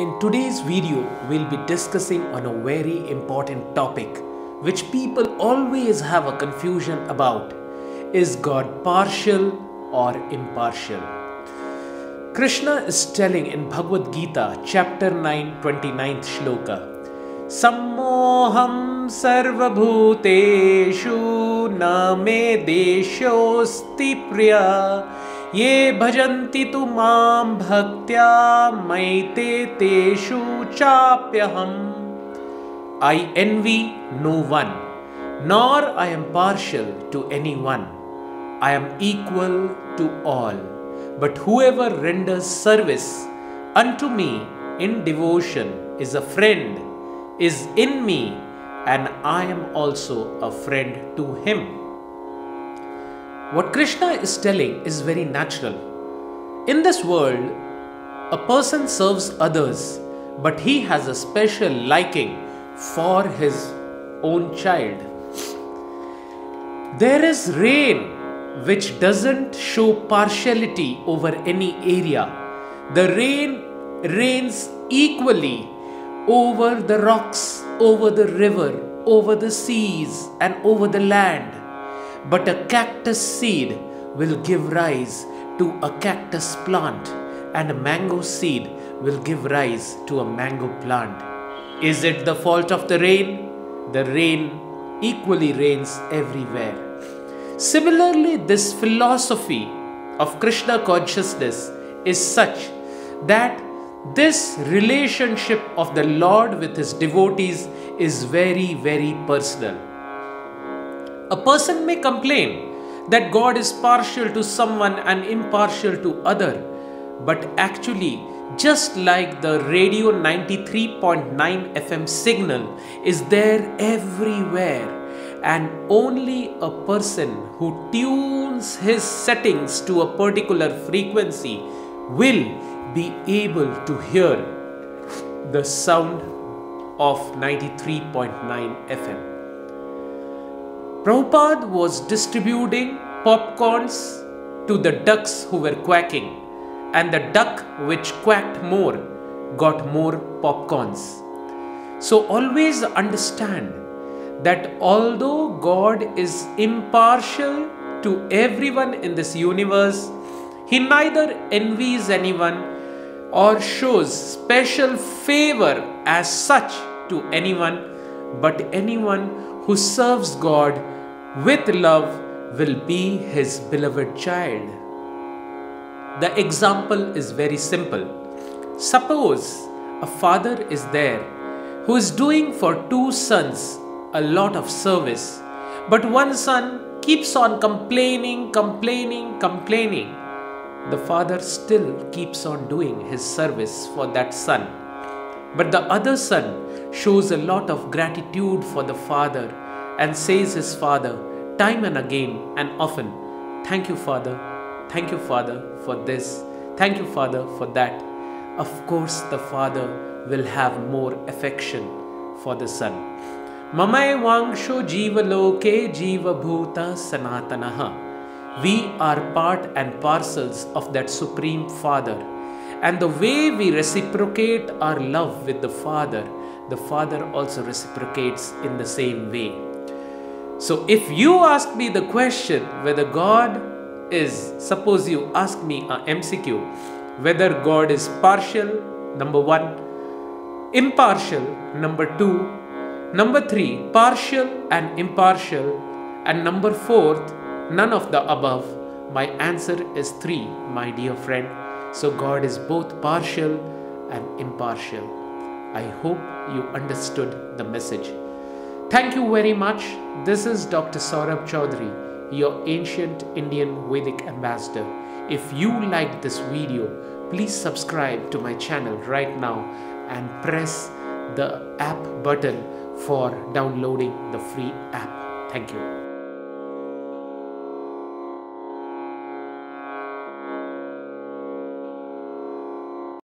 In today's video, we'll be discussing on a very important topic which people always have a confusion about. Is God partial or impartial? Krishna is telling in Bhagavad Gita chapter 9 29th shloka, Sammoham sarvabhuteshu na me deshosti priya ye bhajanti tu mam bhaktya maite teshu chapyaham. I envy no one, nor I am partial to anyone. I am equal to all. But whoever renders service unto me in devotion is a friend, is in me, and I am also a friend to him. What Krishna is telling is very natural. In this world, a person serves others, but he has a special liking for his own child. There is rain which doesn't show partiality over any area. The rain rains equally over the rocks, over the river, over the seas, and over the land. But a cactus seed will give rise to a cactus plant, and a mango seed will give rise to a mango plant. Is it the fault of the rain? The rain equally rains everywhere. Similarly, this philosophy of Krishna consciousness is such that this relationship of the Lord with his devotees is very, very personal. A person may complain that God is partial to someone and impartial to other, but actually, just like the radio 93.9 FM signal is there everywhere, and only a person who tunes his settings to a particular frequency will be able to hear the sound of 93.9 FM. Prabhupada was distributing popcorns to the ducks who were quacking, and the duck which quacked more got more popcorns. So always understand that although God is impartial to everyone in this universe, he neither envies anyone or shows special favor as such to anyone, but anyone who serves God with love will be his beloved child. The example is very simple. Suppose a father is there who is doing for two sons a lot of service, but one son keeps on complaining. The father still keeps on doing his service for that son. But the other son shows a lot of gratitude for the father and says his father time and again and often, "Thank you, Father. Thank you, Father, for this. Thank you, Father, for that." Of course, the father will have more affection for the son. Mamai vangsho jiva loke jiva bhuta sanatanaha. We are part and parcels of that Supreme Father. And the way we reciprocate our love with the Father also reciprocates in the same way. So if you ask me the question whether God is, suppose you ask me a MCQ, whether God is partial, number 1, impartial, number 2, number 3, partial and impartial, and number 4th, none of the above, my answer is 3, my dear friend. So God is both partial and impartial. I hope you understood the message. Thank you very much. This is Dr. Saurabh Chaudhary, your ancient Indian Vedic ambassador. If you liked this video, please subscribe to my channel right now and press the app button for downloading the free app. Thank you.